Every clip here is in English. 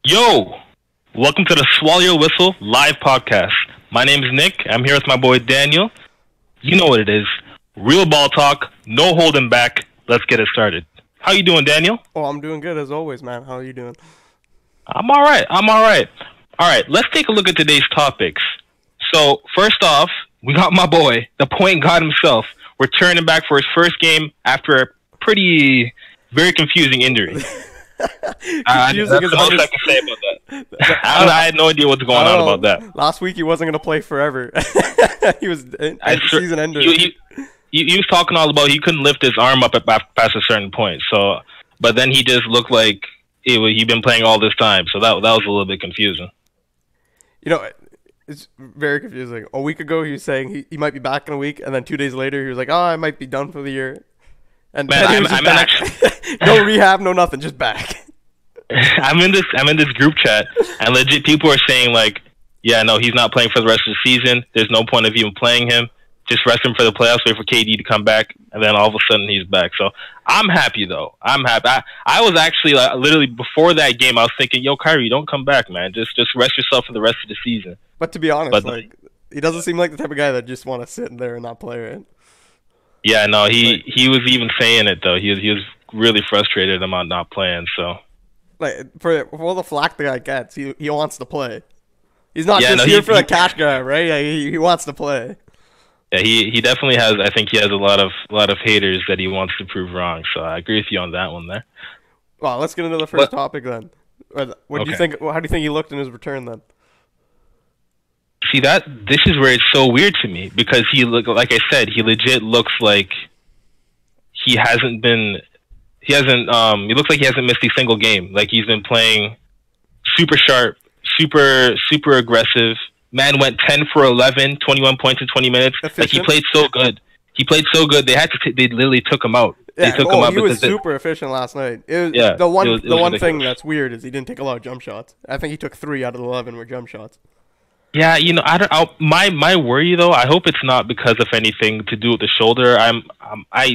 Yo, welcome to the Swallow Your Whistle live podcast. My name is Nick. I'm here with my boy Daniel. You know what it is. Real ball talk, no holding back. Let's get it started. How you doing, Daniel? Oh, I'm doing good as always, man. How are you doing? I'm all right. All right, let's take a look at today's topics. So, first off, we got my boy, the point guard himself, returning back for his first game after a very confusing injury. That's the most I can say about that. I had no idea what's going on about that. Last week he wasn't going to play forever. He was season ender. He was talking all about he couldn't lift his arm up past a certain point. So, but then he just looked like he'd been playing all this time. So that was a little bit confusing. You know, it's very confusing. A week ago he was saying he might be back in a week, and then 2 days later he was like, "Oh, I might be done for the year." And man, I'm back. No rehab, no nothing, just back. I'm in this group chat, and legit people are saying like, yeah, no, he's not playing for the rest of the season. There's no point of even playing him. Just rest him for the playoffs, wait for KD to come back, and then all of a sudden he's back. So I'm happy though. I'm happy. I was actually literally before that game, I was thinking, yo, Kyrie, don't come back, man. Just rest yourself for the rest of the season. But to be honest, he doesn't seem like the type of guy that just want to sit in there and not play, right? Yeah, no, he was even saying it though. He was really frustrated about not playing. So, like for all the flack the guy gets, he wants to play. He's not here for the cash grab, right? Yeah, he wants to play. Yeah, he definitely has. I think he has a lot of haters that he wants to prove wrong. So I agree with you on that one there. Well, let's get into the first topic then. What do you think? How do you think he looked in his return then? See, this is where it's so weird to me because he like I said, he legit looks like he looks like he hasn't missed a single game. Like he's been playing super sharp, super aggressive. Man went 10 for 11, 21 points in 20 minutes. Efficient. Like he played so good. They literally took him out. Yeah, they took him out he was super efficient last night. The one thing that's weird is he didn't take a lot of jump shots. I think he took 3 out of the 11 were jump shots. Yeah, you know, my worry though, I hope it's not because of anything to do with the shoulder. I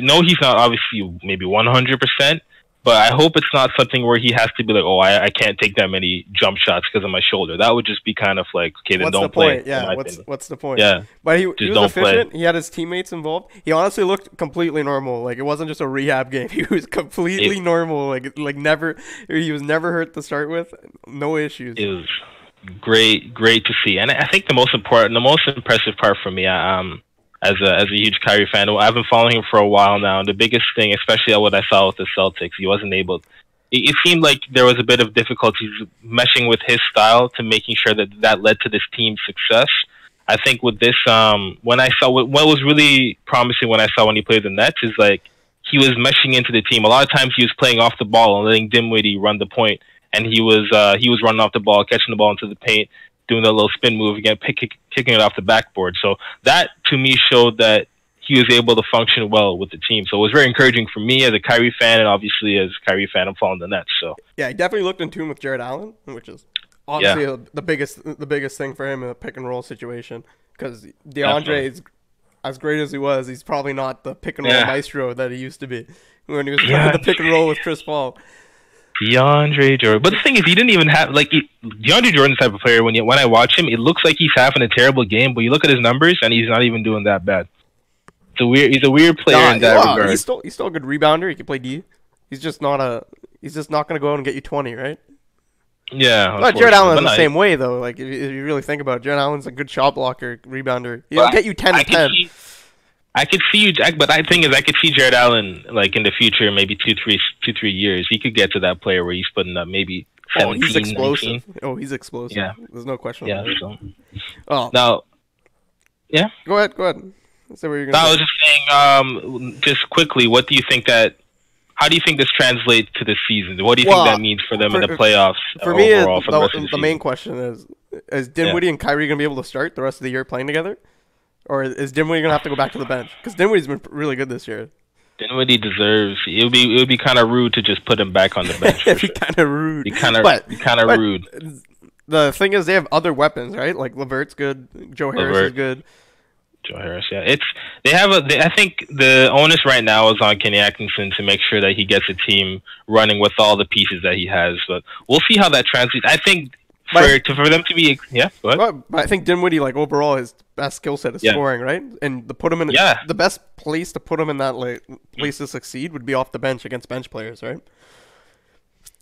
know he's not obviously maybe 100%, but I hope it's not something where he has to be like, oh, I can't take that many jump shots because of my shoulder. That would just be kind of like, okay, then don't play. Yeah, what's the point? Yeah, but he was efficient. He had his teammates involved. He honestly looked completely normal. Like it wasn't just a rehab game. He was completely normal. Like never. He was never hurt to start with. No issues. It was great to see, and I think the most impressive part for me, as a huge Kyrie fan, I've been following him for a while now, and the biggest thing, especially what I saw with the Celtics, he wasn't able. It seemed like there was a bit of difficulties meshing with his style to making sure that led to this team's success. I think with this, when I saw what was really promising when he played the Nets is like he was meshing into the team. A lot of times he was playing off the ball and letting Dinwiddie run the point. And he was running off the ball, catching the ball into the paint, doing that little spin move again, kicking it off the backboard. So that to me showed that he was able to function well with the team. So it was very encouraging for me as a Kyrie fan, and obviously as a Kyrie fan, I'm following the Nets. So yeah, he definitely looked in tune with Jared Allen, which is obviously the biggest thing for him in a pick and roll situation. Because DeAndre is as great as he was, he's probably not the pick and roll maestro that he used to be when he was playing the pick and roll with Chris Paul. DeAndre Jordan, but the thing is, he didn't even have DeAndre Jordan's type of player. When I watch him, it looks like he's having a terrible game, but you look at his numbers, and he's not even doing that bad. He's a weird player in that regard. He's still a good rebounder. He can play D. He's just not going to go out and get you 20, right? Yeah. But Jared Allen's the same way though. Like if you really think about it, Jared Allen's a good shot blocker, rebounder. He'll get you 10 to 10. I could see you, but the thing is, I could see Jared Allen like in the future, maybe 2-3 years. He could get to that player where he's putting up maybe 17, he's explosive. 19. Oh, he's explosive. Yeah, there's no question. Yeah. So. Oh. Now. Yeah. Go ahead. Let's say what you're gonna. I was just saying, just quickly, what do you think how do you think this translates to this season? What do you think that means for them in the playoffs? For me, the main question is Dinwiddie and Kyrie gonna be able to start the rest of the year playing together? Or is Dinwiddie gonna have to go back to the bench? Because Dinwiddie's been really good this year. Dinwiddie deserves. It would be kind of rude to just put him back on the bench. It'd be kind of rude. Be kind of rude. The thing is, they have other weapons, right? Like LeVert's good. Joe Harris is good. Joe Harris, yeah. I think the onus right now is on Kenny Atkinson to make sure that he gets a team running with all the pieces that he has. But we'll see how that translates. I think for them to be, yeah, go ahead. But I think Dinwiddie, like overall, his best skill set is scoring, right? And to put him in the best place to put him in that place to succeed would be off the bench against bench players, right?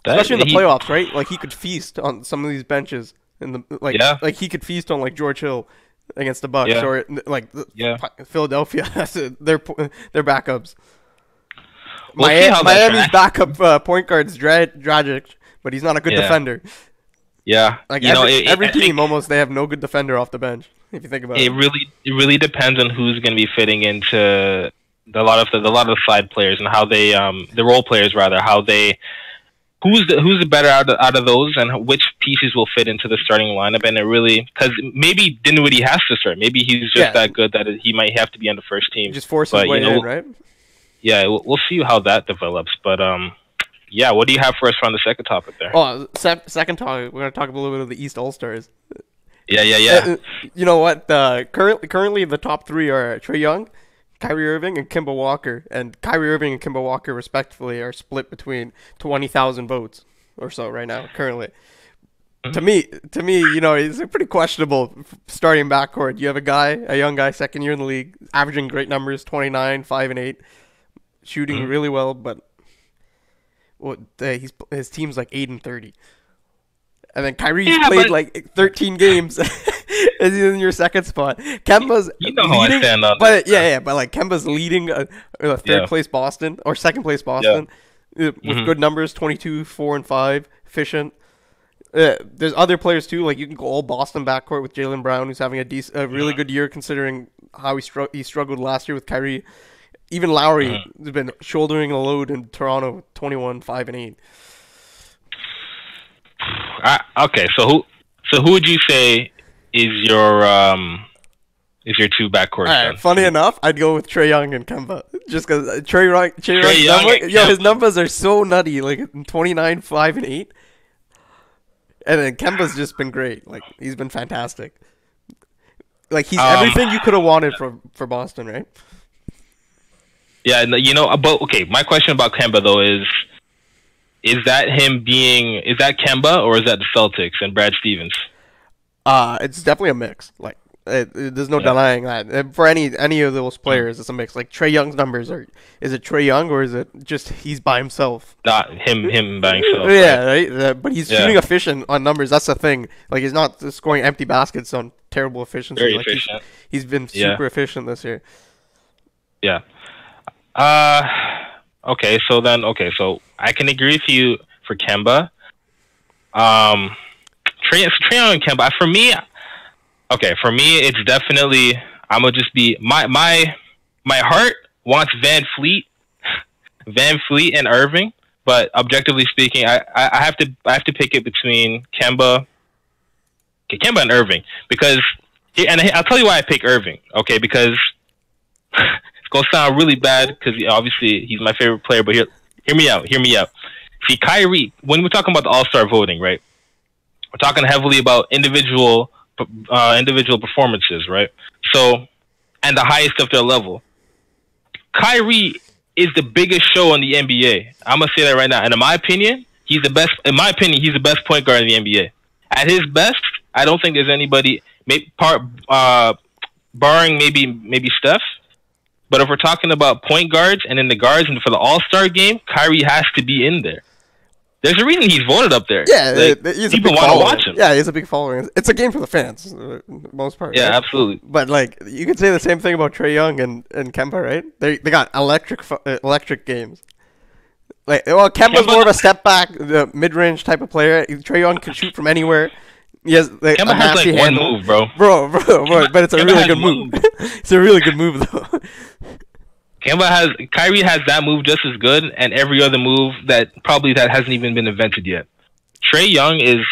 Especially in the playoffs, right? Like he could feast on some of these benches in the like he could feast on like George Hill against the Bucks or like Philadelphia. Their backups. Miami's backup point guard's Dragic, but he's not a good defender. Yeah, like every team almost they have no good defender off the bench. If you think about it, it really depends on who's going to be fitting into a lot of the side players and how they the role players rather how they. Who's the better out of those, and which pieces will fit into the starting lineup? And it really, because maybe Dinwiddie has to start. Maybe he's just that good that he might have to be on the first team. Just force his way in, right? Yeah, we'll see how that develops. But yeah, what do you have for us on the second topic there? Oh, second topic, we're gonna talk a little bit of the East All Stars. Yeah. You know what? Currently the top three are Trae Young, Kyrie Irving, and Kemba Walker. And Kyrie Irving and Kemba Walker, respectively, are split between 20,000 votes or so right now, currently. To me, you know, it's a pretty questionable starting backcourt. You have a young guy, second year in the league, averaging great numbers, 29, 5 and 8, shooting really well, but his team's like 8 and 30. And then Kyrie's played like 13 games. Is in your second spot. Kemba's leading, but like Kemba's leading third place Boston or second place Boston with good numbers, 22, 4 and 5, efficient. There's other players too, like you can go all Boston backcourt with Jaylen Brown, who's having a really good year considering how he struggled last year with Kyrie. Even Lowry has been shouldering a load in Toronto, 21, 5 and 8. Okay, so who would you say is your two backcourt? Right, funny enough, I'd go with Trae Young and Kemba, just because Trae Young, his numbers are so nutty, like 29, 5 and 8, and then Kemba's just been great. Like he's been fantastic. Like he's everything you could have wanted for Boston, right? Yeah, you know, but okay, my question about Kemba though is that Kemba or is that the Celtics and Brad Stevens? It's definitely a mix. Like, there's no denying that. For any of those players, it's a mix. Like Trae Young's numbers is it Trae Young or is it just he's by himself? Not him by himself. Yeah, right. But he's shooting efficient on numbers. That's the thing. Like he's not scoring empty baskets on terrible efficiency. Very like efficient. He's been super efficient this year. Yeah. Okay, so I can agree with you for Kemba. Trae Young and Kemba. For me, it's definitely I'm gonna just be my heart wants Van Fleet and Irving, but objectively speaking, I have to pick it between Kemba and Irving because I'll tell you why I pick Irving. Okay, because it's gonna sound really bad because obviously he's my favorite player, but hear me out. See, Kyrie, when we're talking about the All-Star voting, right? We're talking heavily about individual performances, right? So, and the highest of their level. Kyrie is the biggest show in the NBA. I'm gonna say that right now. And in my opinion, he's the best. In my opinion, he's the best point guard in the NBA. At his best, I don't think there's anybody. Barring maybe Steph. But if we're talking about point guards and in the guards and for the All-Star game, Kyrie has to be in there. There's a reason he's voted up there. Yeah, he's people want to watch him. Yeah, he's a big following. It's a game for the fans, for the most part. Yeah, right? absolutely. But like, you could say the same thing about Trae Young and Kemba, right? They got electric games. Like, well, Kemba's more of a step back, the mid-range type of player. Trae Young can shoot from anywhere. He has like Kemba has like one move, bro. Bro, but it's a really good move. It's a really good move, though. Kyrie has that move just as good, and every other move that hasn't even been invented yet. Trae Young is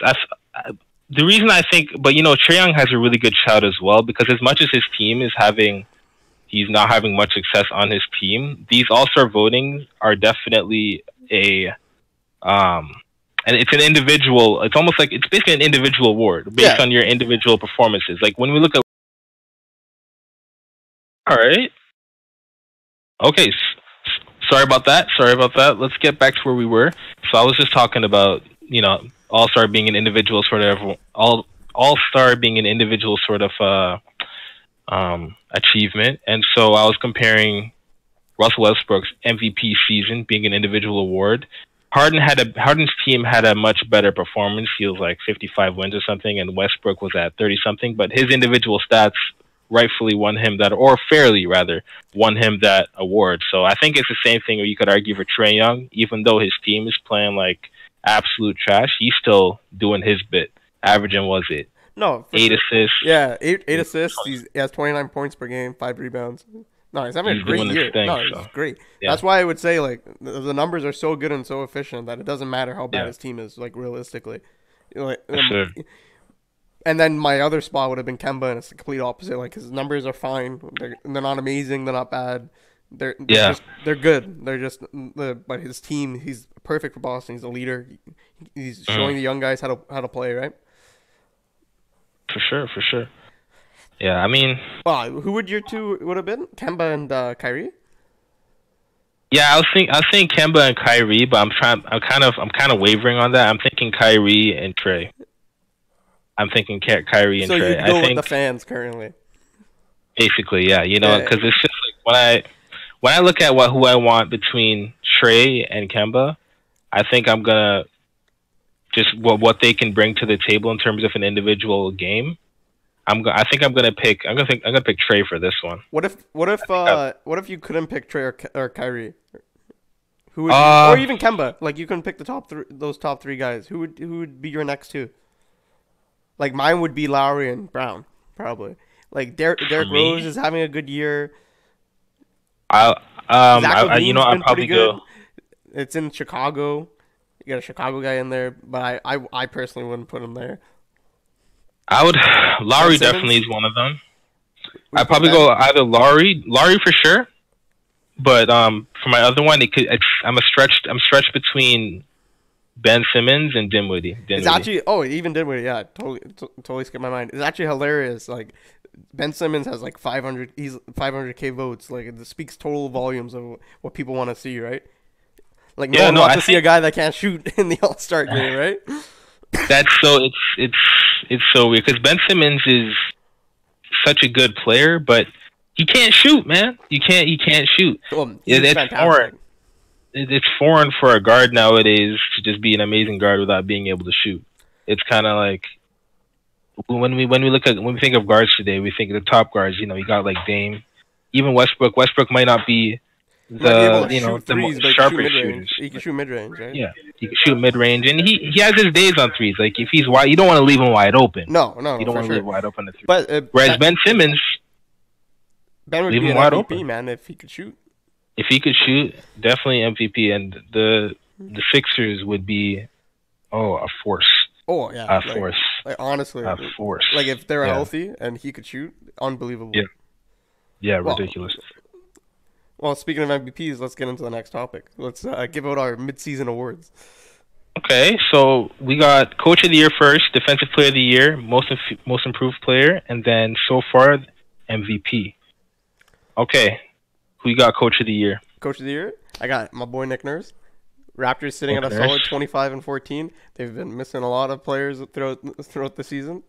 the reason I think, but you know, Trae Young has a really good shout as well because as much as his team he's not having much success on his team. These All-Star votings are definitely and it's an individual. It's almost like it's basically an individual award based on your individual performances. Like when we look at All right. Okay. Sorry about that. Sorry about that. Let's get back to where we were. So I was just talking about, All-Star being an individual sort of All-Star being an individual sort of achievement, and so I was comparing Russell Westbrook's MVP season being an individual award. Harden's team had a much better performance. He was like 55 wins or something, and Westbrook was at 30 something. But his individual stats rightfully won him that, or fairly rather, won him that award. So I think it's the same thing. Or you could argue for Trae Young, even though his team is playing like absolute trash, he's still doing his bit, averaging No, 8 assists. Yeah, eight assists. He has 29 points per game, 5 rebounds. No, he's having a great year. He's great. Yeah. That's why I would say like the numbers are so good and so efficient that it doesn't matter how bad his team is. Like realistically, Sure. And then my other spot would have been Kemba, and it's the complete opposite. Like his numbers are fine. They're not amazing. They're not bad. They're good. They're just but his team. He's perfect for Boston. He's a leader. He's showing the young guys how to play, right? For sure. Yeah, I mean, who would your two would have been? Kemba and Kyrie? Yeah, I was thinking Kemba and Kyrie, but I'm kind of wavering on that. I'm thinking Kyrie and Trae. I'm thinking Kyrie and Trae. So you go with the fans currently. Basically, yeah, because it's just like when I look at who I want between Trae and Kemba, I think I'm gonna just what they can bring to the table in terms of an individual game. I think I'm gonna pick Trae for this one. What if you couldn't pick Trae or Kyrie? Who would or even Kemba? Like you couldn't pick those top three guys. Who would be your next two? Like mine would be Lowry and Brown, probably. Like Derrick Rose is having a good year. I'd probably go. It's in Chicago. You got a Chicago guy in there, but I personally wouldn't put him there. Lowry definitely is one of them. I'd probably go either Lowry for sure. But for my other one, I'm stretched between Ben Simmons and Dinwiddie. It's actually even Dinwiddie, yeah, totally skipped my mind. It's actually hilarious. Like Ben Simmons has like 500K votes. Like it speaks total volumes of what people want to see, right? Like no one wants to see a guy that can't shoot in the All-Star game, right? That's so it's so weird because Ben Simmons is such a good player, but he can't shoot, man. He can't shoot. It's foreign. It's foreign for a guard nowadays to just be an amazing guard without being able to shoot. It's kind of like when we think of guards today, we think of the top guards. You got like Dame, even Westbrook. Westbrook might not be the sharpest shooters. He can shoot mid range, right? Yeah, he can shoot mid range, and he has his days on threes. Like if he's wide, you don't want to leave him wide open. No, you don't want to leave him wide open. But whereas Ben Simmons, Ben would be an MVP, man, if he could shoot. If he could shoot, definitely MVP, and the Sixers would be a force. Oh yeah, force. Like honestly, a force. Like if they're healthy and he could shoot, unbelievable. Yeah, ridiculous. Well, speaking of MVPs, let's get into the next topic. Let's give out our mid-season awards. Okay, so we got Coach of the Year first, Defensive Player of the Year, Most Improved Player, and then so far MVP. Okay, who you got Coach of the Year? Coach of the Year, I got my boy Nick Nurse. Raptors sitting at a solid 25-14. They've been missing a lot of players throughout the season.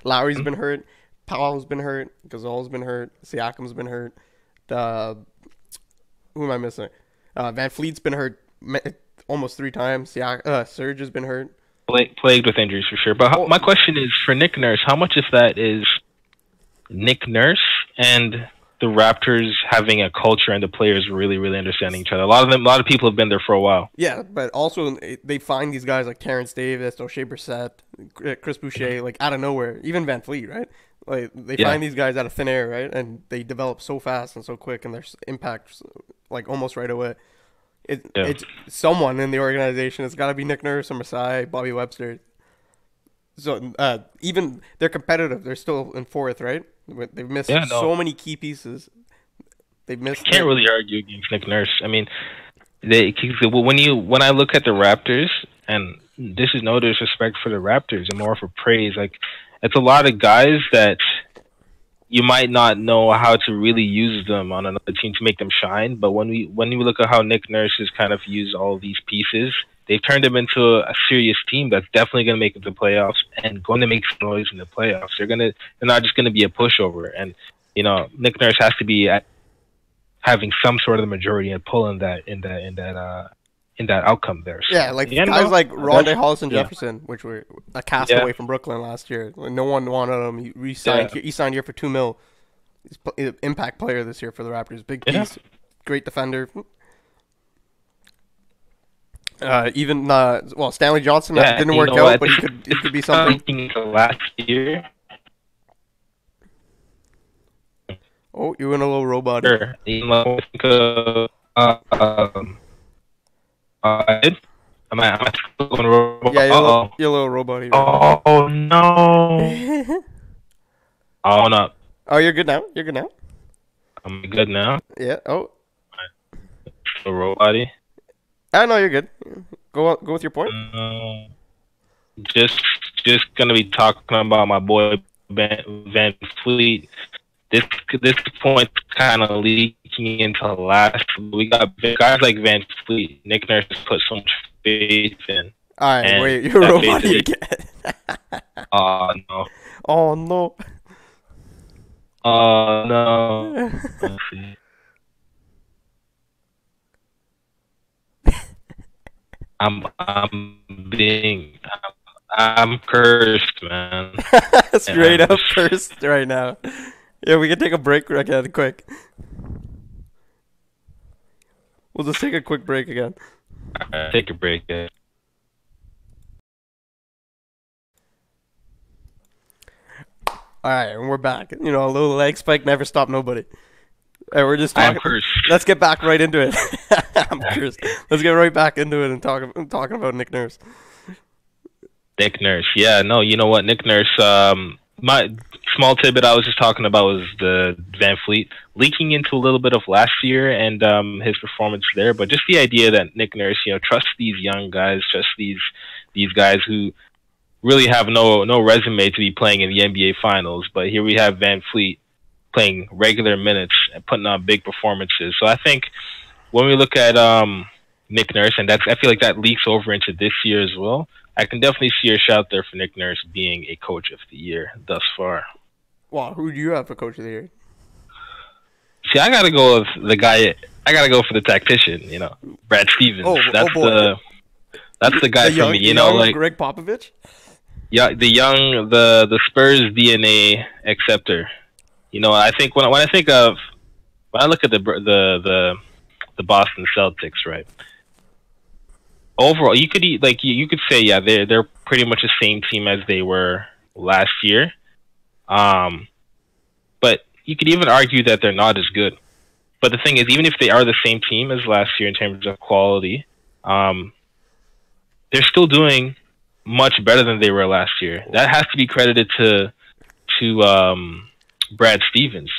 Lowry's been hurt, Powell's been hurt, Gasol's been hurt, Siakam's been hurt. Who am I missing? Van Fleet's been hurt almost 3 times. Serge has been hurt. Plagued with injuries for sure. But my question is for Nick Nurse, how much of that is Nick Nurse and the Raptors having a culture and the players really, really understanding each other? A lot of people have been there for a while. Yeah, but also they find these guys like Terrence Davis, O'Shea Brissett, Chris Boucher, like out of nowhere. Even Van Fleet, right? Like they find these guys out of thin air, right? And they develop so fast and so quick, and their impact like almost right away. It's someone in the organization. It's got to be Nick Nurse or Masai, Bobby Webster. So even they're competitive. They're still in 4th, right? They've missed so many key pieces. They've missed. Can't really argue against Nick Nurse. I mean, when I look at the Raptors, and this is no disrespect for the Raptors, and more for praise. Like it's a lot of guys that you might not know how to really use them on another team to make them shine. But when we look at how Nick Nurse has kind of used all these pieces, they've turned them into a serious team that's definitely going to make it to the playoffs and going to make some noise in the playoffs. They're not just going to be a pushover. And Nick Nurse has to be having some sort of majority and pull in that outcome there. So, like guys like Rondé Hollis and Jefferson, which were a castaway from Brooklyn last year. No one wanted him. He signed here for $2 million. He's an impact player this year for the Raptors. Big piece, great defender. Stanley Johnson didn't work out, but he could be something. Last year. Oh, you went a little robot. Sure. Am I still going robot? Yeah, you're a little robot. Oh no! On up. Oh, you're good now. I'm good now. Yeah. Oh. Still robot-y? No, you're good. Go with your point. Just gonna be talking about my boy Van Fleet. This point's kind of leaking into last. We got guys like Van Fleet. Nick Nurse has put so much faith in. All right, wait, you're a robot again. Oh no. Oh no. Oh no. Let's see. I'm cursed, man. Straight up cursed right now. Yeah, we can take a break again, quick. We'll just take a quick break again. Take a break. Yeah. All right, and we're back. A little leg spike never stopped nobody. Right, we're just talking. I'm cursed. Let's get back right into it. I'm cursed. Let's get right back into it and talking about Nick Nurse. Nick Nurse, yeah, no, you know what, Nick Nurse. My small tidbit I was just talking about was the Van Fleet leaking into a little bit of last year and his performance there, but just the idea that Nick Nurse, trusts these young guys, trusts these guys who really have no resume to be playing in the NBA Finals, but here we have Van Fleet playing regular minutes and putting on big performances. So I think when we look at Nick Nurse, and I feel like that leaks over into this year as well, I can definitely see a shout there for Nick Nurse being a coach of the year thus far. Wow, who do you have for coach of the year? See, I gotta go with the guy. I gotta go for the tactician. Brad Stevens. That's the guy for me. Like Greg Popovich. Yeah, the Spurs DNA acceptor. I think when I look at the Boston Celtics, right? Overall, you could say they're pretty much the same team as they were last year, but you could even argue that they're not as good. But the thing is, even if they are the same team as last year in terms of quality, they're still doing much better than they were last year. That has to be credited to Brad Stevens.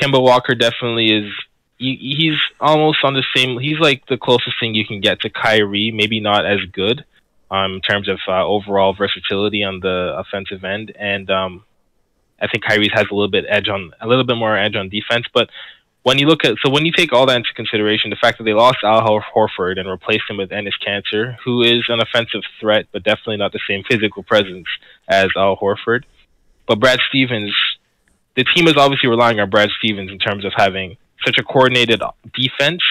Kemba Walker definitely is. He's almost on the same. He's like the closest thing you can get to Kyrie. Maybe not as good in terms of overall versatility on the offensive end, and I think Kyrie has a little bit more edge on defense. But when you take all that into consideration, the fact that they lost Al Horford and replaced him with Enes Kanter, who is an offensive threat, but definitely not the same physical presence as Al Horford. But Brad Stevens, the team is obviously relying on Brad Stevens in terms of having such a coordinated defense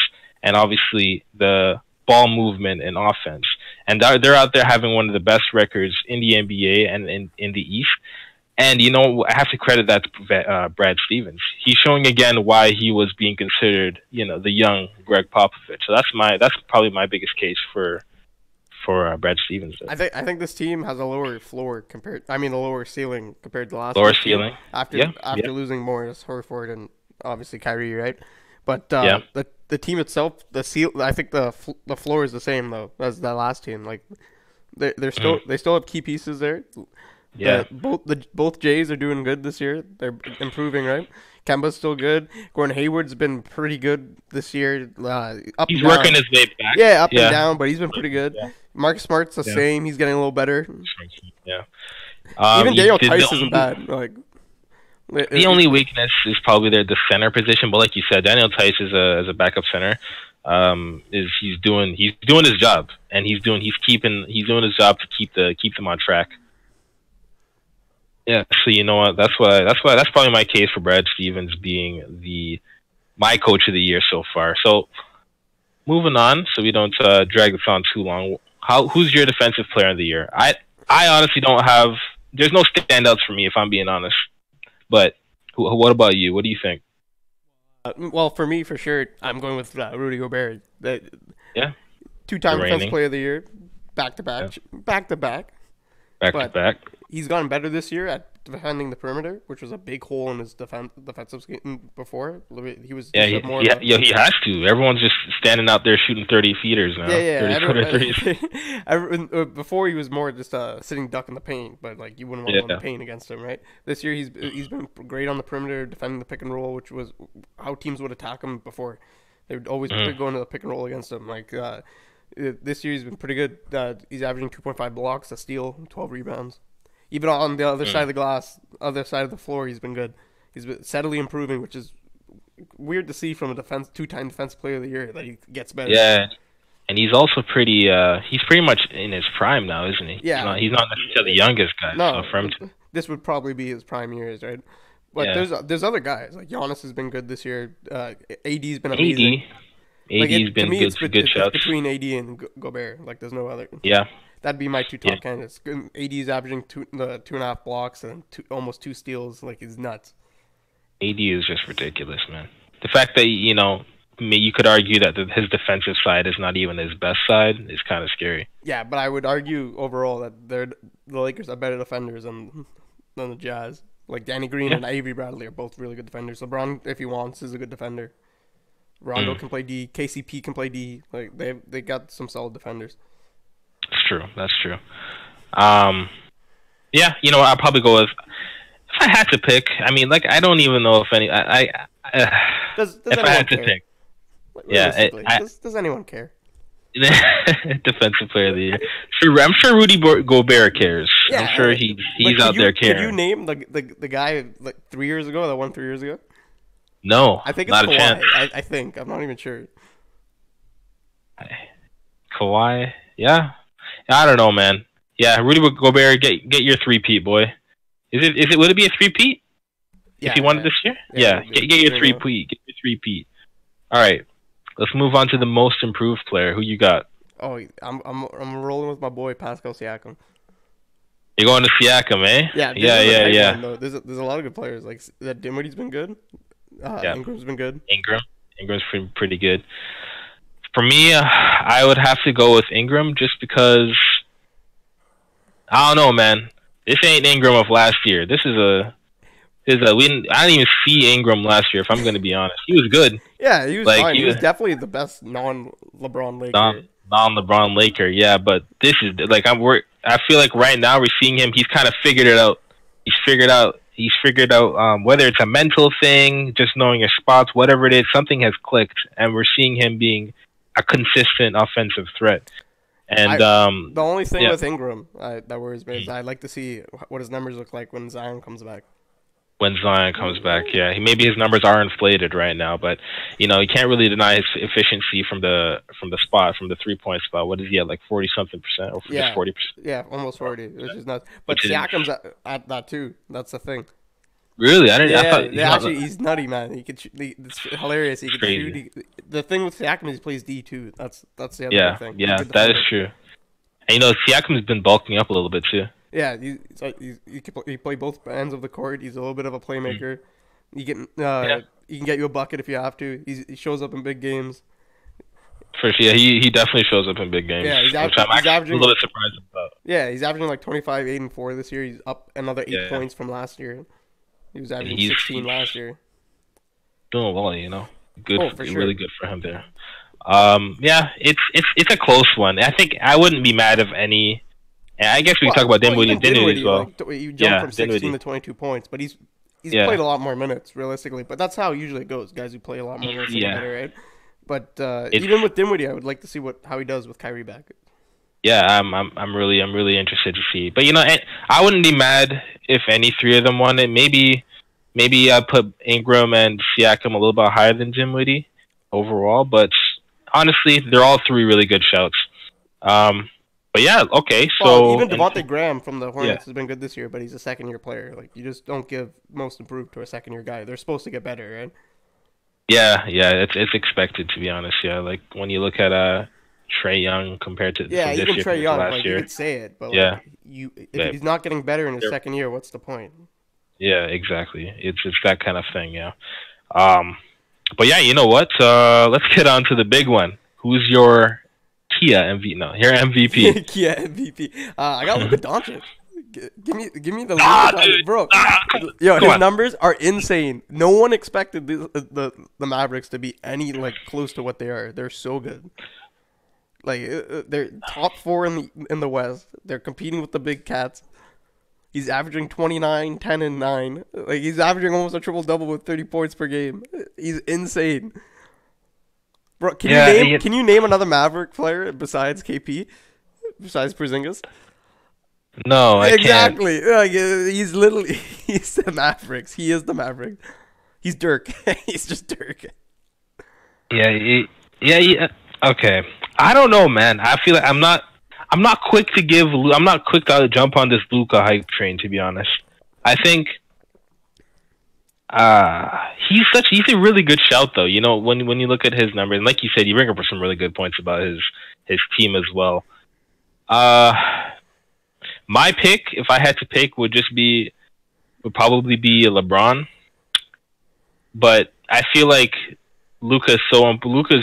and obviously the ball movement and offense. And they're out there having one of the best records in the NBA and in the East. And, I have to credit that to Brad Stevens. He's showing again why he was being considered, the young Greg Popovich. So that's probably my biggest case for Brad Stevens. I think this team has a lower lower ceiling compared to last. Lower ceiling after losing Morris, Horford, and obviously Kyrie, right? But the team itself, I think the floor is the same though as that last team. Like they still have key pieces there. Yeah, both Jays are doing good this year. They're improving, right? Kemba's still good. Gordon Hayward's been pretty good this year. He's working his way back. Yeah, up and down, but he's been pretty good. Yeah. Marcus Smart's the same. He's getting a little better. Yeah. Even Daniel Tice isn't bad. Like The only weakness is probably the center position, but like you said, Daniel Tice is a backup center. He's doing his job, and he's doing his job to keep them on track. Yeah, so you know what? That's probably my case for Brad Stevens being my coach of the year so far. So moving on, so we don't drag this on too long. Who's your defensive player of the year? I honestly don't have. There's no standouts for me if I'm being honest. But what about you? What do you think? Well, for me, for sure, I'm going with Rudy Gobert. Yeah. 2-time defensive player of the year, back to back. He's gotten better this year at defending the perimeter, which was a big hole in his defensive scheme before. He was he has to. Everyone's just standing out there shooting 30-feeters now. Before he was more just sitting duck in the paint, but like you wouldn't want him in the paint against him, right? This year he's been great on the perimeter, defending the pick and roll, which was how teams would attack him before. They would always go into the pick and roll against him. Like this year he's been pretty good. He's averaging 2.5 blocks, a steal, 12 rebounds. Even on the other side of the glass, other side of the floor, he's been good. He's been steadily improving, which is weird to see from a 2-time defensive player of the year that he gets better. Yeah, and he's also pretty. He's pretty much in his prime now, isn't he? Yeah, he's not necessarily the youngest guy. No, so for him this would probably be his prime years, right? But there's other guys like Yanis has been good this year. AD's been amazing. AD's been good shots between AD and Gobert. Like there's no other. Yeah. That'd be my two top candidates. AD's averaging 2.5 blocks and almost 2 steals. Like, he's nuts. AD is just ridiculous, man. The fact that, you could argue that his defensive side is not even his best side is kind of scary. Yeah, but I would argue overall that the Lakers are better defenders than the Jazz. Like, Danny Green and Avery Bradley are both really good defenders. LeBron, if he wants, is a good defender. Rondo can play D. KCP can play D. Like, they got some solid defenders. That's true. I'll probably go with, if I had to pick, I don't even know if any, Does if I had to pick. Does anyone care? Defensive player of the year. I'm sure Rudy Gobert cares. Yeah, I'm sure he's out there caring. Could you name the guy like 3 years ago that won 3 years ago? No, I think it's Kawhi. A chance. I think I'm not even sure. Kawhi, yeah. I don't know, man. Yeah, Rudy Gobert, get your 3-peat, boy. Would it be a 3-peat? Yeah, if you wanted this year? Yeah, get your 3-peat. Get your 3-peat. All right, let's move on to the most improved player. Who you got? Oh, I'm rolling with my boy Pascal Siakam. You're going to Siakam, eh? Yeah. There's a lot of good players. Like that Dinwiddie's been good. Ingram's been good. Ingram's pretty good. For me, I would have to go with Ingram just because I don't know, man. This ain't Ingram of last year. I didn't even see Ingram last year. If I'm going to be honest, he was good. Yeah, he was fine. He was definitely the best non-LeBron Laker. Non-LeBron Laker, yeah. But this is like I feel like right now we're seeing him. He's kind of figured it out. He's figured out whether it's a mental thing, just knowing your spots, whatever it is. Something has clicked, and we're seeing him being a consistent offensive threat. And the only thing with Ingram that worries me is I'd like to see what his numbers look like when Zion comes back. When Zion comes back, yeah, maybe his numbers are inflated right now, but you can't really deny his efficiency from the 3-point spot. What is he at, like 40-something% or just 40%? Yeah, almost 40, which is nuts. But Siakam's at that too. That's the thing. Really? I didn't. Actually, he's nutty, man. It's hilarious. He can shoot. The thing with Siakam is he plays D too. That's the other thing. Yeah, that is true. And Siakam's been bulking up a little bit too. Yeah, he play both ends of the court. He's a little bit of a playmaker. He can get you a bucket if you have to. He shows up in big games. For sure, he definitely shows up in big games. Yeah, which I'm averaging a little bit surprised about. Yeah, he's averaging like 25, 8, and 4 this year. He's up another 8 points from last year. He was averaging 16 last year. Doing well, Good, for sure. Really good for him there. It's a close one. I think I wouldn't be mad if any. I guess we can talk about Dinwiddie as well. You jumped from 16 to 22 points, but he's played a lot more minutes realistically. But that's how usually it goes. Guys who play a lot more minutes are better, right? But even with Dinwiddie, I would like to see how he does with Kyrie back. Yeah, I'm really interested to see. But I wouldn't be mad if any 3 of them won it. Maybe maybe I put Ingram and Siakam a little bit higher than Dinwiddie overall, but honestly, they're all three really good shouts. But yeah, okay. So even Devontae Graham from the Hornets has been good this year, but he's a second-year player. Like, you just don't give most improved to a second-year guy. They're supposed to get better, right? Yeah, it's expected, to be honest. Yeah, like when you look at Trae Young compared to even Trae Young, last like year. You could say it, but like, if he's not getting better in his second year, what's the point? Yeah, exactly. It's that kind of thing. Yeah. But yeah, you know what? Let's get on to the big one. Who's your Kia MVP? No, your MVP. Kia MVP. I got Luka Doncic. Give me the dude. Bro. His numbers are insane. No one expected the Mavericks to be any like close to what they are. They're so good. Like they're top 4 in the West. They're competing with the big cats. He's averaging 29, 10, and 9. Like he's averaging almost a triple double with 30 points per game. He's insane. Bro, can you name another Maverick player besides KP? Besides Porzingis? No, I exactly. can't. Like, he's the Mavericks. He is the Maverick. He's Dirk. He's just Dirk. Yeah. Okay. I don't know, man. I feel like I'm not quick to jump on this Luka hype train, to be honest. I think he's a really good shout though. You know, when you look at his numbers, and like you said, you bring up some really good points about his team as well. My pick, if I had to pick, would probably be LeBron. But I feel like Luka's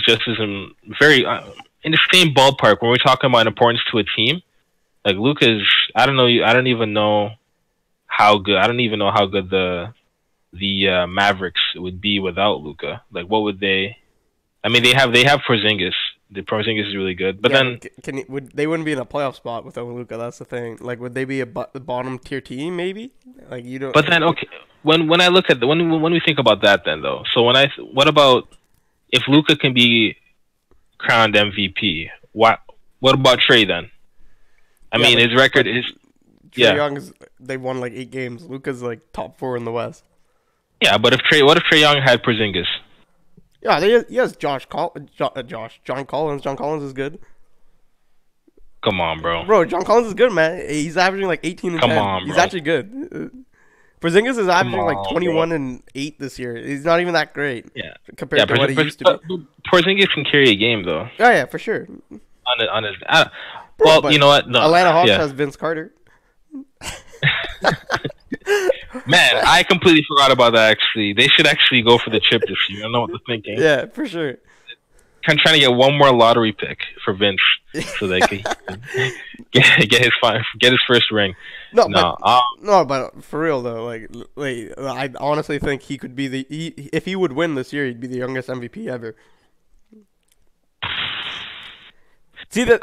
just as very in the same ballpark when we're talking about importance to a team. Like Luka's, I don't even know how good the Mavericks would be without Luka. Like, what would they? I mean, they have Porzingis. The Porzingis is really good, but then they wouldn't be in a playoff spot without Luka. That's the thing. Like, would they be a bottom tier team? Maybe. Like you don't. But then, okay, when I look at when we think about that, then though, so what about if Luka can be crowned MVP? What about Trae then? I mean, his record is Trae Young's. They won like 8 games. Luka's like top 4 in the West. Yeah, but what if Trae Young had Porzingis? Yeah, he has John Collins. John Collins is good. Come on, bro. Bro, John Collins is good, man. He's averaging like 18 and 10. Come on, bro. He's actually good. Porzingis is averaging like 21 bro. And 8 this year. He's not even that great. Yeah. Compared to what he used to be. Porzingis can carry a game though. Yeah, for sure. On his. Well, you know what? No, Atlanta Hawks has Vince Carter. Man, I completely forgot about that. Actually, they should actually go for the chip this year. I don't know what they're thinking. Yeah, for sure. I'm trying to get one more lottery pick for Vince so they can get his first ring. But for real though, like I honestly think he could be if he would win this year, he'd be the youngest MVP ever. See the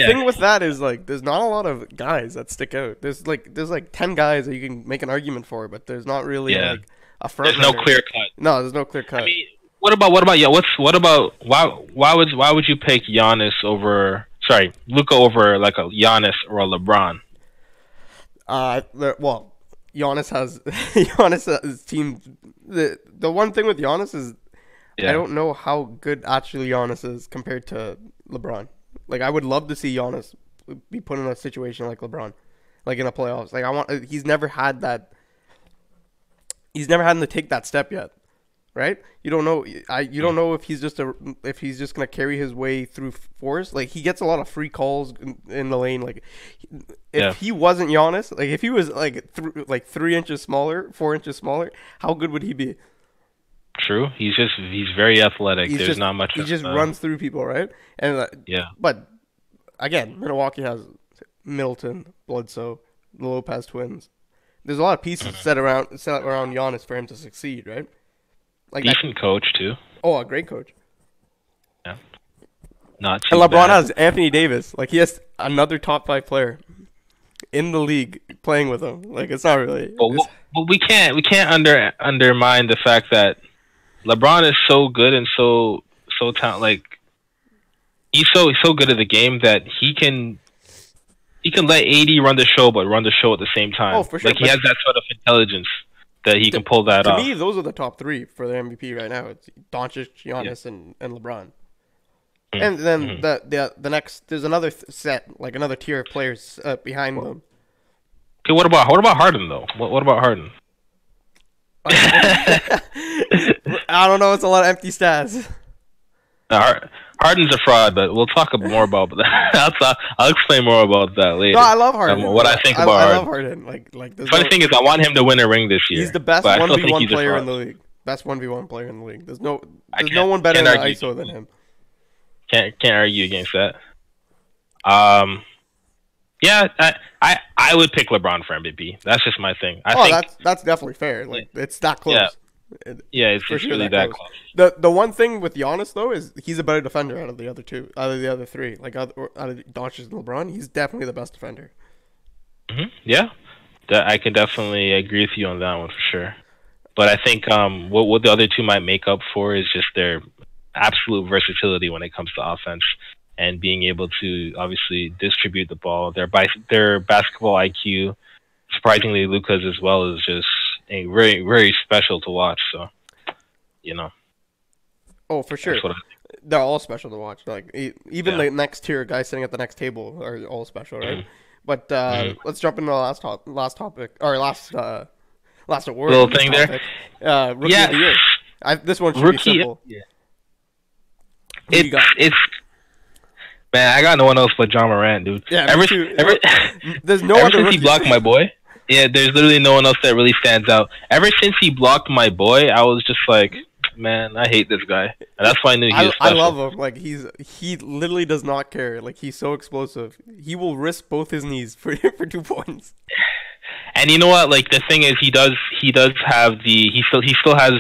thing with that is like there's not a lot of guys that stick out. There's like 10 guys that you can make an argument for, but there's not really like a front. There's no clear cut. No, there's no clear cut. I mean, why would you pick Luka over like a Yanis or a LeBron? Well, Yanis has his team. The one thing with Yanis is I don't know how good actually Yanis is compared to LeBron. Like, I would love to see Giannis be put in a situation like LeBron, like in the playoffs. Like, he's never had that. He's never had to take that step yet, right? You don't know. You don't know if he's just gonna carry his way through force. Like, he gets a lot of free calls in the lane. Like, if he wasn't Giannis, like if he was like 3 inches smaller, 4 inches smaller, how good would he be? True. He's very athletic. There's not much. He just runs through people, right? And But again, Milwaukee has Middleton, Bledsoe, the Lopez twins. There's a lot of pieces set around Giannis for him to succeed, right? Like decent coach too. Oh, a great coach. Yeah. Not too And LeBron bad. has Anthony Davis. Like, he has another top 5 player in the league playing with him. Like, it's not really. But we can't undermine the fact that LeBron is so good and so talented. Like, he's so good at the game that he can let AD run the show, but run the show at the same time. Oh, for sure. Like, he has that sort of intelligence that he can pull that off. To me, those are the top three for the MVP right now. It's Doncic, Yanis, and LeBron. And then the next, there's another set, like another tier of players behind them. Okay, what about Harden though? What about Harden? I don't know. It's a lot of empty stats. Harden's a fraud, but we'll talk more about that. I'll explain more about that later. No, I love Harden. What I think about Harden. I love Harden. The funny thing is, I want him to win a ring this year. He's the best 1v1 player in the league. Best 1v1 player in the league. There's no one better than ISO than him. Can't argue against that. Yeah, I would pick LeBron for MVP. That's just my thing. I think that's definitely fair. Like it's that close. Yeah, it's really that close. The one thing with Giannis though is he's a better defender out of the other three. Like out of Doncic and LeBron, he's definitely the best defender. Yeah, I can definitely agree with you on that one for sure. But I think what the other two might make up for is just their absolute versatility when it comes to offense and being able to obviously distribute the ball. Their basketball IQ, surprisingly Luka's as well, is just very, very special to watch. So, Oh, for sure. They're all special to watch. Like even the next tier guys sitting at the next table are all special, right? But let's jump into the last topic or last award. Little thing topic. There. Rookie of the year. This one should be simple. Yeah. It's man, I got no one else but John Morant, dude. Yeah, there's no other since he blocked my boy. Yeah, there's literally no one else that really stands out. Ever since he blocked my boy, I was just like, man, I hate this guy. And that's why I knew he was special. I love him. Like he literally does not care. Like he's so explosive. He will risk both his knees for 2 points. And you know what? Like the thing is, he still has.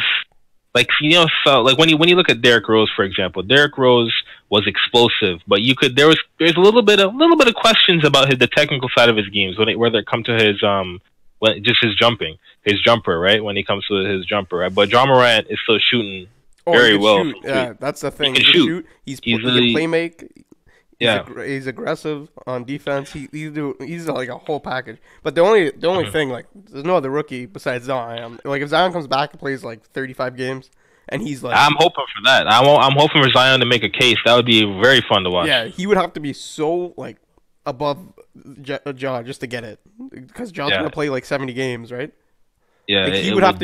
Like so like when you look at Derrick Rose, for example, Derrick Rose was explosive, but there's a little bit of questions about the technical side of his games whether it come to his his jumper, right? When he comes to his jumper, right? But John Morant is still shooting very well. Yeah, that's the thing. He can shoot. He can play make. Yeah, he's aggressive on defense. He's like a whole package. But the only thing, like, there's no other rookie besides Zion. Like, if Zion comes back and plays like 35 games, and he's like, I'm hoping for that. I'm hoping for Zion to make a case. That would be very fun to watch. Yeah, he would have to be so like above Ja just to get it, because Ja's gonna play like 70 games, right? Yeah, like, he would have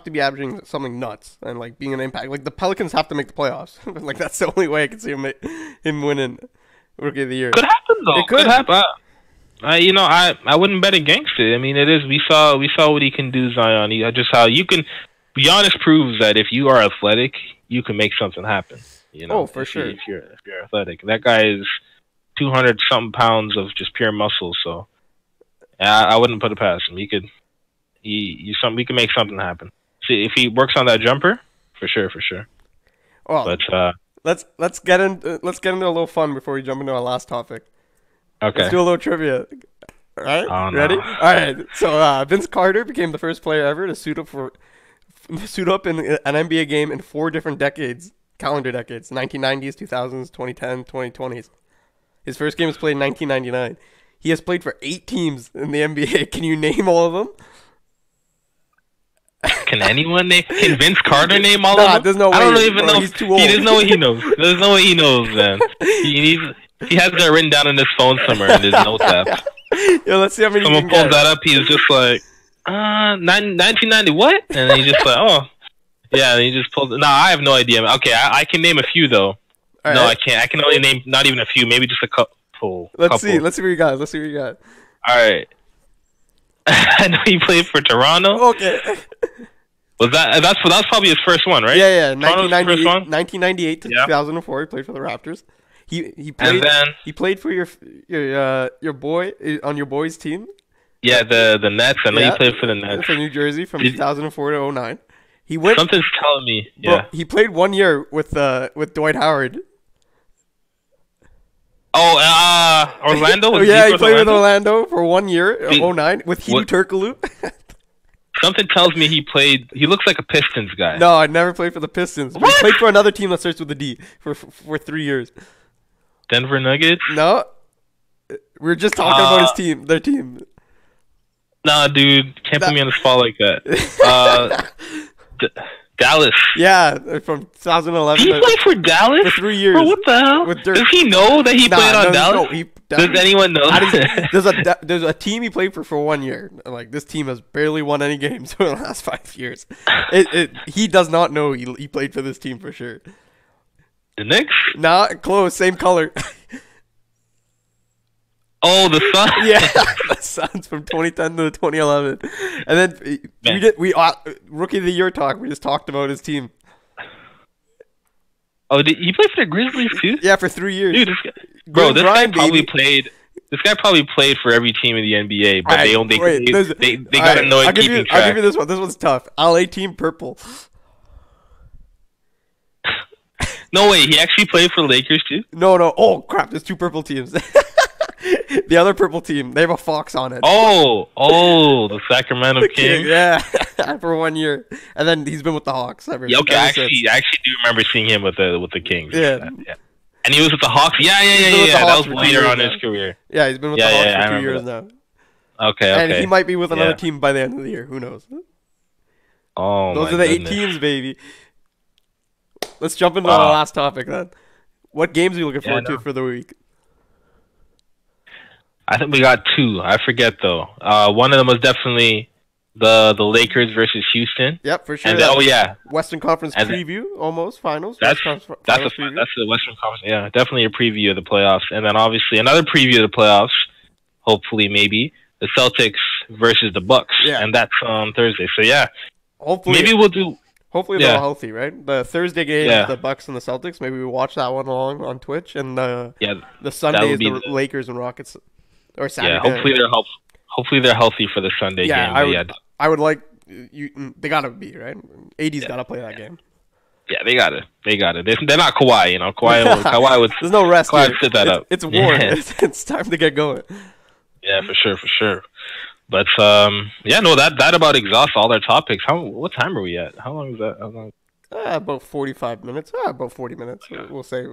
to be averaging something nuts and like being an impact. Like the Pelicans have to make the playoffs. Like that's the only way I can see him winning Rookie of the Year. Could happen though. It could happen. I wouldn't bet against it. I mean, it is. We saw what he can do, Zion. Giannis proves that if you are athletic, you can make something happen. For sure. If you're athletic, that guy is 200-something pounds of just pure muscle. So, I wouldn't put it past him. We can make something happen. See, if he works on that jumper, for sure. Well, but let's get into a little fun before we jump into our last topic. Okay. Let's do a little trivia. All right. Oh, no. Ready? All right. So Vince Carter became the first player ever to suit up in an NBA game in 4 different calendar decades: 1990s, 2000s, 2010, 2020s. His first game was played in 1999. He has played for 8 teams in the NBA. Can you name all of them? Can anyone name? Can Vince Carter name all of them? There's no way. I don't even know. He's too old. There's no way he knows. There's no way he knows, man. He has that written down in his phone somewhere in his notes app. Yo, let's see how many. Someone pulls that up. He's just like, 1990 what? And he's just like, oh, yeah. And he just pulls. No, I have no idea. Okay, I can name a few though. Right. No, I can't. I can only name not even a few. Maybe just a couple. Let's see what you got. All right. I know he played for Toronto. Okay. That's probably his first one, right? Yeah. 1998 to 2004, he played for the Raptors. He played for your boy on your boy's team. Yeah, the Nets. I know he played for the Nets. For New Jersey from 2004 to 2009. Something's telling me. Yeah. He played 1 year with Dwight Howard. Oh, Orlando? Yeah, he played with Orlando for 1 year, 2009, with Hedo Turkoglu. Something tells me he looks like a Pistons guy. No, I never played for the Pistons. He played for another team that starts with a D for 3 years. Denver Nuggets? No. We were just talking about their team. Nah, dude, can't put me on the spot like that. Dallas. Yeah, from 2011. He played for Dallas for 3 years. Bro, what the hell? Does he know that he played on Dallas? No, does anyone know? There's a team he played for 1 year. Like, this team has barely won any games for the last 5 years. He does not know he played for this team for sure. The Knicks? Nah, close, same color. Oh, the Suns. Yeah, the Suns from 2010 to 2011, and then we rookie of the year talk. We just talked about his team. Oh, did he play for the Grizzlies too? Yeah, for 3 years. Dude, this guy probably played. This guy probably played for every team in the NBA, but they got annoyed keeping track. I'll give you this one. This one's tough. LA team purple. No way, he actually played for Lakers too? No. Oh crap! There's 2 purple teams. The other purple team, they have a fox on it. Oh, the Sacramento Kings. Yeah, for 1 year, and then he's been with the Hawks ever. Yeah, okay, I actually do remember seeing him with the Kings. Yeah. And he was with the Hawks. Yeah. That was later on in his career. Yeah, he's been with the Hawks for 2 years now. Okay. And he might be with another team by the end of the year. Who knows? Oh, those are the 8 teams, baby. Let's jump into the last topic then. What games are you looking forward to for the week? I think we got 2. I forget though. One of them was definitely the Lakers versus Houston. Yep, for sure. And then, Western Conference preview, almost finals. That's the Western Conference. Yeah, definitely a preview of the playoffs, and then obviously another preview of the playoffs. Hopefully, maybe the Celtics versus the Bucks, and that's on Thursday. So yeah, hopefully maybe we'll do. Hopefully they're all healthy, right? The Thursday game is the Bucks and the Celtics. Maybe we watch that one along on Twitch, and the Sunday is the Lakers and Rockets. Or Saturday. Yeah, hopefully they're healthy for the Sunday game. I would like you. They gotta be right. AD's gotta play that game. Yeah, they got it. They're not Kawhi, you know. Kawhi would. There's no rest. Kawhi would sit that up. It's war. It's time to get going. Yeah, for sure. But that about exhausts all their topics. What time are we at? How long is that? How long? About 45 minutes. About 40 minutes. Okay. We'll say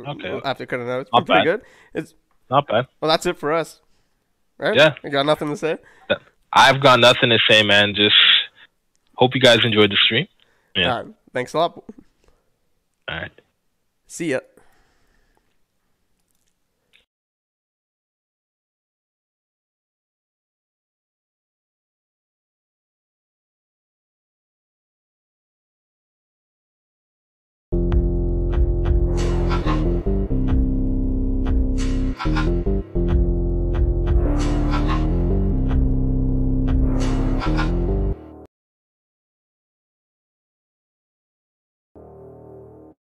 after cutting out. It's not pretty bad. Good. It's not bad. Well, that's it for us. Right? Yeah. You got nothing to say? I've got nothing to say, man. Just hope you guys enjoyed the stream. Yeah. Thanks a lot. All right. See ya.